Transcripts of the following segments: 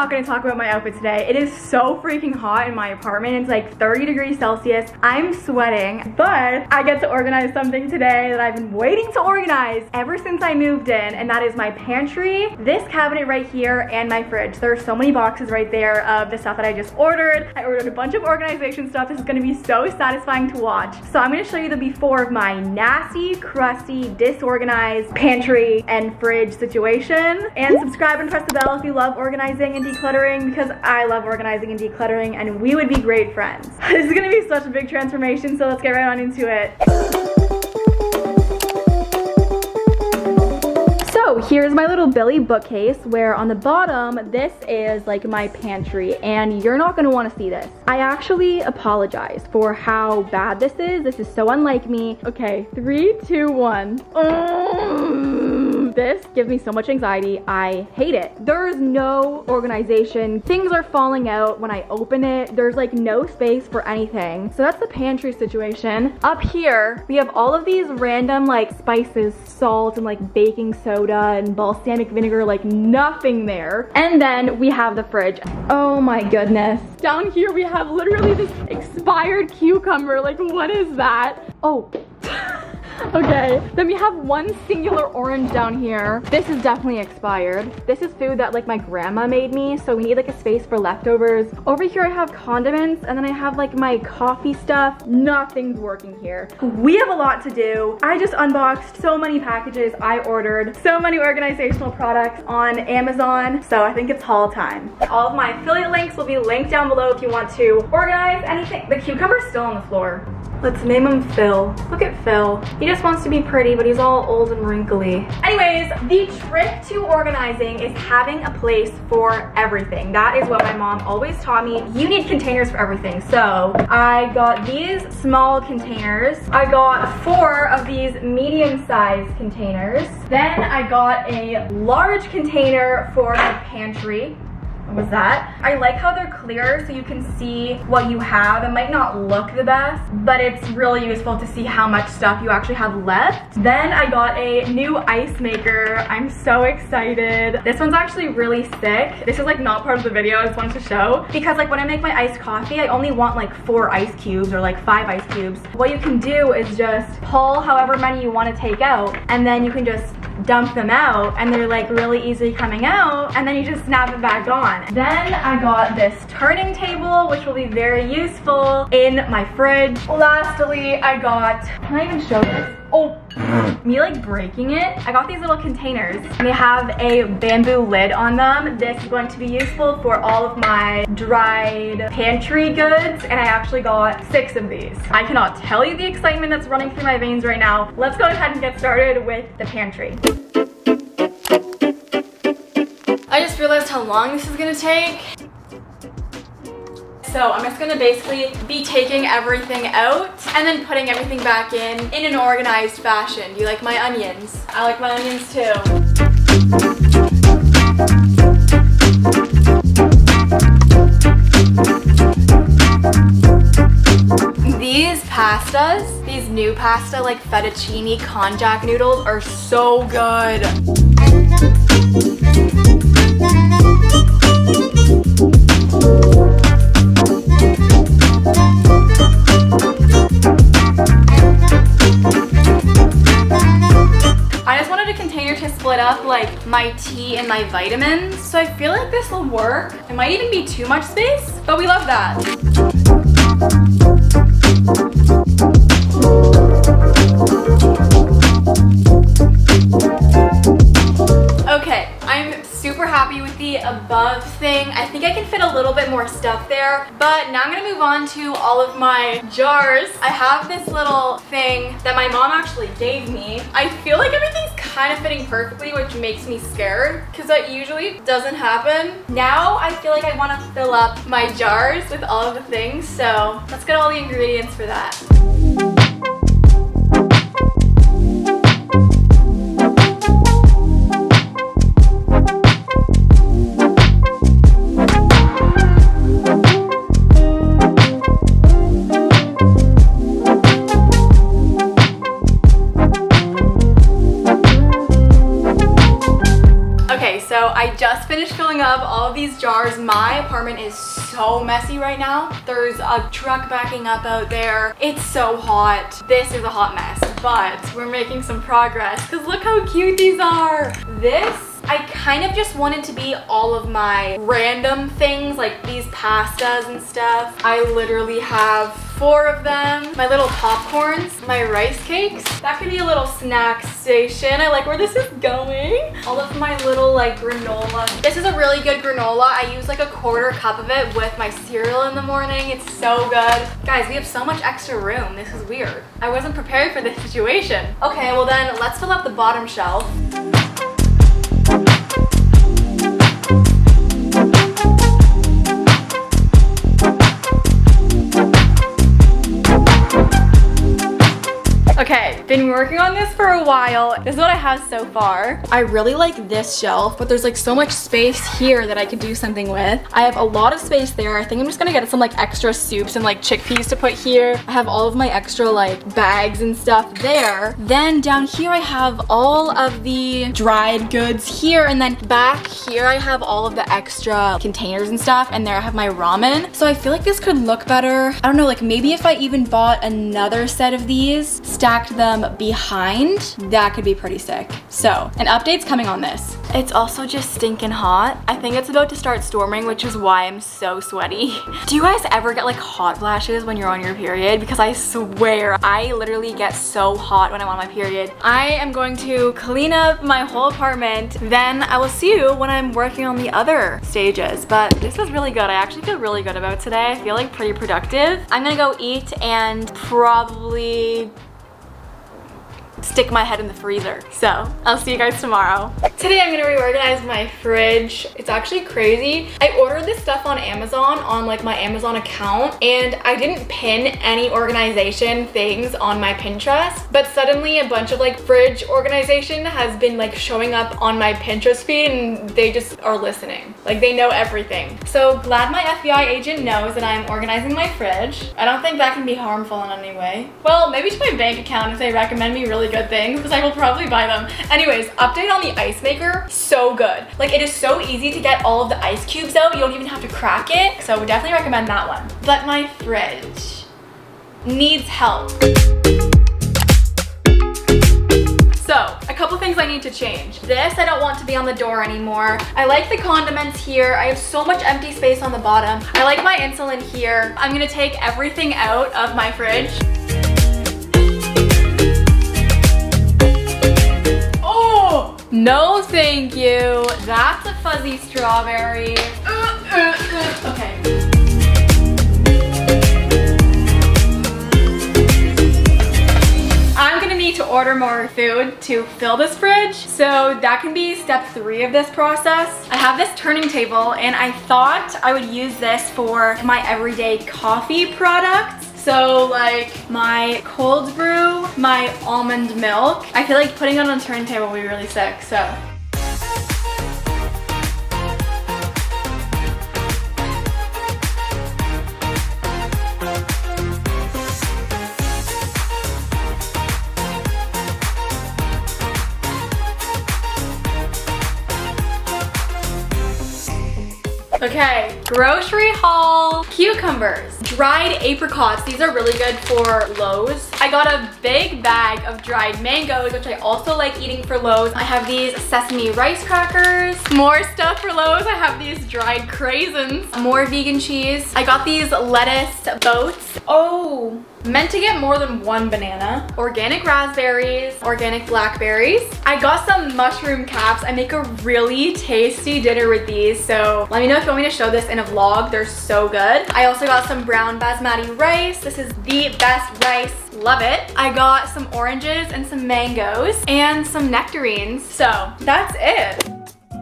not going to talk about my outfit today. It is so freaking hot in my apartment. It's like 30 degrees Celsius. I'm sweating, but I get to organize something today that I've been waiting to organize ever since I moved in, and that is my pantry, this cabinet right here, and my fridge. There are so many boxes right there of the stuff that I just ordered. I ordered a bunch of organization stuff. This is going to be so satisfying to watch. So I'm going to show you the before of my nasty, crusty, disorganized pantry and fridge situation. And subscribe and press the bell if you love organizing and decluttering, because I love organizing and decluttering, and we would be great friends. This is going to be such a big transformation, so let's get right on into it. So here's my little Billy bookcase, where on the bottom, this is like my pantry, and you're not gonna wanna see this. I actually apologize for how bad this is. This is so unlike me. Okay, 3, 2, 1. This gives me so much anxiety. I hate it. There's no organization. Things are falling out when I open it. There's like no space for anything. So that's the pantry situation. Up here, we have all of these random like spices, salt, and like baking soda and balsamic vinegar, like nothing there. And then we have the fridge. Oh my goodness. Down here we have literally this expired cucumber. Like, what is that? Oh. Okay, then we have one singular orange down here. This is definitely expired. This is food that like my grandma made me, so we need like a space for leftovers. Over here I have condiments, and then I have like my coffee stuff. Nothing's working here. We have a lot to do. I just unboxed so many packages I ordered, so many organizational products on Amazon, so I think it's haul time. All of my affiliate links will be linked down below if you want to organize anything. The cucumber's still on the floor. Let's name him Phil. Look at Phil. He just wants to be pretty, but he's all old and wrinkly. Anyways, the trick to organizing is having a place for everything. That is what my mom always taught me. You need containers for everything. So I got these small containers. I got 4 of these medium-sized containers. Then I got a large container for my pantry. What was that? I like how they're clear so you can see what you have. It might not look the best, but it's really useful to see how much stuff you actually have left. Then I got a new ice maker. I'm so excited. This one's actually really thick. This is like not part of the video, I just wanted to show. Because like when I make my iced coffee, I only want like 4 ice cubes or like 5 ice cubes. What you can do is just pull however many you want to take out, and then you can just dump them out, and they're like really easily coming out, and then you just snap it back on. Then I got this turning table, which will be very useful in my fridge. Lastly, I got, can I even show this? Oh, me like breaking it. I got these little containers, and they have a bamboo lid on them. This is going to be useful for all of my dried pantry goods, and I actually got 6 of these. I cannot tell you the excitement that's running through my veins right now. Let's go ahead and get started with the pantry. I just realized how long this is gonna take. So I'm just gonna basically be taking everything out and then putting everything back in an organized fashion. Do you like my onions? I like my onions too. These pastas, these new pasta like fettuccine konjac noodles are so good. I just wanted a container to split up like my tea and my vitamins, so I feel like this will work. It might even be too much space, but we love that. Okay, I'm super happy with the above thing. I think I can fit a little bit more stuff there, but now I'm gonna move on to all of my jars. I have this little thing that my mom actually gave me. I feel like everything's kind of fitting perfectly, which makes me scared because that usually doesn't happen. Now I feel like I want to fill up my jars with all of the things, so let's get all the ingredients for that. So I just finished filling up all all of these jars. My apartment is so messy right now. There's a truck backing up out there. It's so hot. This is a hot mess, but we're making some progress because look how cute these are. This, I kind of just wanted to be all of my random things, like these pastas and stuff. I literally have 4 of them. My little popcorns, my rice cakes. That could be a little snack station. I like where this is going. All of my little like granola. This is a really good granola. I use like a 1/4 cup of it with my cereal in the morning. It's so good. Guys, we have so much extra room. This is weird. I wasn't prepared for this situation. Okay, well then let's fill up the bottom shelf. Okay, been working on this for a while. This is what I have so far. I really like this shelf, but there's like so much space here that I could do something with. I have a lot of space there. I think I'm just gonna get some like extra soups and like chickpeas to put here. I have all of my extra like bags and stuff there. Then down here I have all of the dried goods here, and then back here I have all of the extra containers and stuff, and there I have my ramen. So I feel like this could look better. I don't know, like maybe if I even bought another set of these, stacked them behind, that could be pretty sick. So an update's coming on this. It's also just stinking hot. I think it's about to start storming, which is why I'm so sweaty. Do you guys ever get like hot flashes when you're on your period? Because I swear I literally get so hot when I'm on my period. I am going to clean up my whole apartment, then I will see you when I'm working on the other stages. But this is really good. I actually feel really good about today. I feel like pretty productive. I'm gonna go eat and probably stick my head in the freezer. So I'll see you guys tomorrow. Today I'm gonna reorganize my fridge. It's actually crazy. I ordered this stuff on Amazon on like my Amazon account, and I didn't pin any organization things on my Pinterest, but suddenly a bunch of like fridge organization has been like showing up on my Pinterest feed, and they just are listening. Like they know everything. So glad my FBI agent knows that I'm organizing my fridge. I don't think that can be harmful in any way. Well, maybe to my bank account if they recommend me really good things, because I will probably buy them. Anyways, update on the ice maker. So good. Like it is so easy to get all of the ice cubes out. You don't even have to crack it. So would definitely recommend that one. But my fridge needs help. So, a couple things I need to change. This, I don't want to be on the door anymore. I like the condiments here. I have so much empty space on the bottom. I like my insulin here. I'm gonna take everything out of my fridge. Oh, no thank you. That's a fuzzy strawberry. Okay. I'm gonna need to order more food to fill this fridge. So that can be step 3 of this process. I have this turning table, and I thought I would use this for my everyday coffee products. So like my cold brew, my almond milk. I feel like putting it on a turntable will be really sick, so. Okay, grocery haul. Cucumbers, dried apricots. These are really good for Lowe's. I got a big bag of dried mangoes, which I also like eating for Lowe's. I have these sesame rice crackers. More stuff for Lowe's. I have these dried craisins. More vegan cheese. I got these lettuce boats. Oh, meant to get more than 1 banana. Organic raspberries, organic blackberries. I got some mushroom caps. I make a really tasty dinner with these, so let me know if you want me to show this in a vlog. They're so good. I also got some brown basmati rice. This is the best rice. Love it. I got some oranges and some mangoes and some nectarines. So that's it.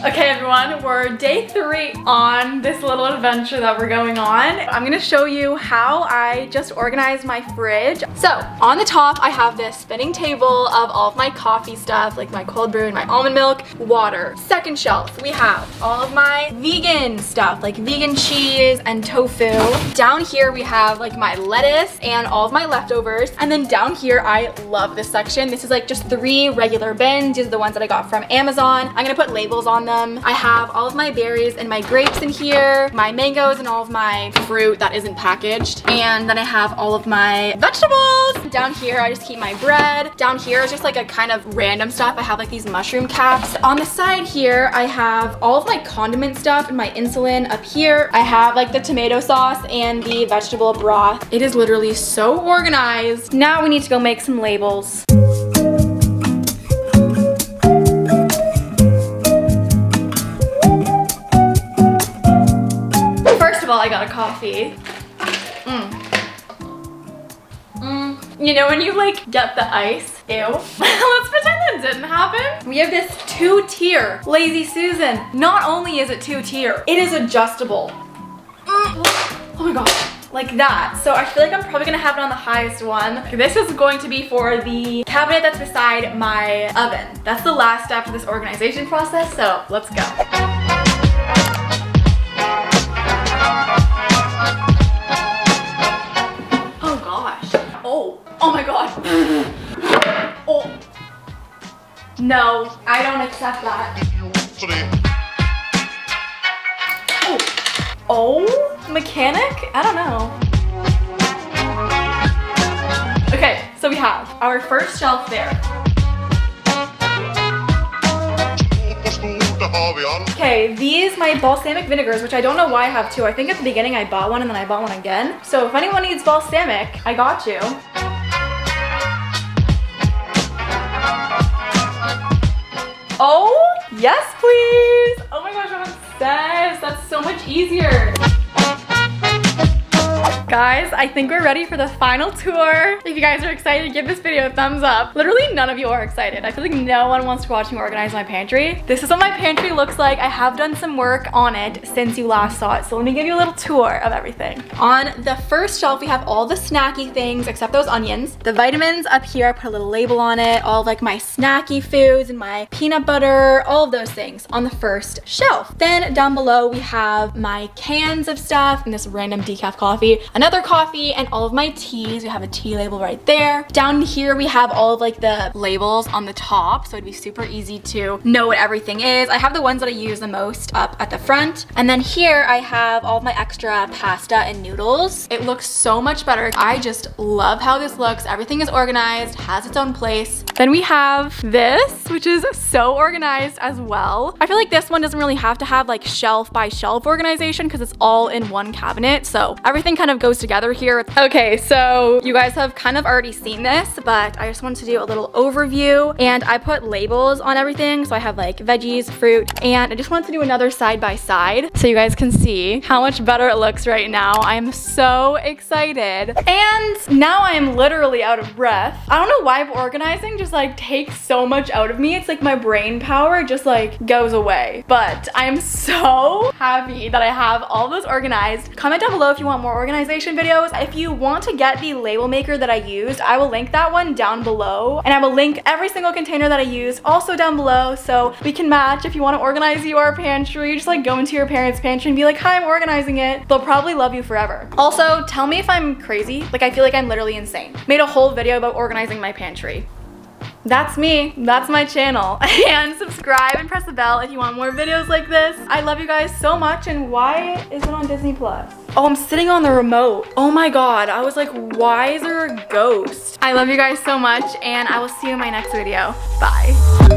Okay everyone, we're day 3 on this little adventure that we're going on. I'm gonna show you how I just organized my fridge. So on the top, I have this spinning table of all of my coffee stuff, like my cold brew and my almond milk, water. Second shelf, we have all of my vegan stuff, like vegan cheese and tofu. Down here we have like my lettuce and all of my leftovers. And then down here, I love this section. This is like just 3 regular bins. These are the ones that I got from Amazon. I'm gonna put labels on them. I have all of my berries and my grapes in here, my mangoes and all of my fruit that isn't packaged. And then I have all of my vegetables. Down here, I just keep my bread. Down here is just like a kind of random stuff. I have like these mushroom caps. On the side here, I have all of my condiment stuff and my insulin. Up here, I have like the tomato sauce and the vegetable broth. It is literally so organized. Now we need to go make some labels. First of all, I got a coffee. You know when you like get the ice? Ew. Let's pretend that didn't happen. We have this 2-tier Lazy Susan. Not only is it 2-tier, it is adjustable. Oh my god. Like that. So I feel like I'm probably gonna have it on the highest one. This is going to be for the cabinet that's beside my oven. That's the last step of this organization process, so let's go. Oh gosh. Oh my god. Oh. No, I don't accept that. Oh, mechanic? I don't know. Okay, so we have our first shelf there. Okay, these my balsamic vinegars, which I don't know why I have two. I think at the beginning I bought one and then I bought one again. So if anyone needs balsamic, I got you. Oh, yes please. Oh my gosh, I'm obsessed. That's so much easier. Guys, I think we're ready for the final tour. If you guys are excited, give this video a thumbs up. Literally none of you are excited. I feel like no one wants to watch me organize my pantry. This is what my pantry looks like. I have done some work on it since you last saw it. So let me give you a little tour of everything. On the first shelf, we have all the snacky things except those onions. The vitamins up here, I put a little label on it. All of like my snacky foods and my peanut butter, all of those things on the first shelf. Then down below, we have my cans of stuff and this random decaf coffee. Another coffee and all of my teas. We have a tea label right there. Down here we have all of like the labels on the top, so it'd be super easy to know what everything is. I have the ones that I use the most up at the front. And then here I have all of my extra pasta and noodles. It looks so much better. I just love how this looks. Everything is organized, has its own place. Then we have this, which is so organized as well. I feel like this one doesn't really have to have like shelf by shelf organization because it's all in one cabinet. So everything kind of goes together here. Okay, so you guys have kind of already seen this, but I just wanted to do a little overview and I put labels on everything. So I have like veggies, fruit, and I just wanted to do another side by side so you guys can see how much better it looks right now. I am so excited. And now I am literally out of breath. I don't know why organizing just like takes so much out of me. It's like my brain power just like goes away. But I'm so happy that I have all this organized. Comment down below if you want more organization videos. If you want to get the label maker that I used, I will link that one down below, and I will link every single container that I used also down below so we can match. If you want to organize your pantry, just like go into your parents' pantry and be like, hi, I'm organizing it. They'll probably love you forever. Also, tell me if I'm crazy. Like, I feel like I'm literally insane. Made a whole video about organizing my pantry. That's me, that's my channel. And subscribe and press the bell if you want more videos like this. I love you guys so much. And why is it on Disney Plus? Oh, I'm sitting on the remote. Oh my god, I was like, why is there a ghost? I love you guys so much and I will see you in my next video. Bye.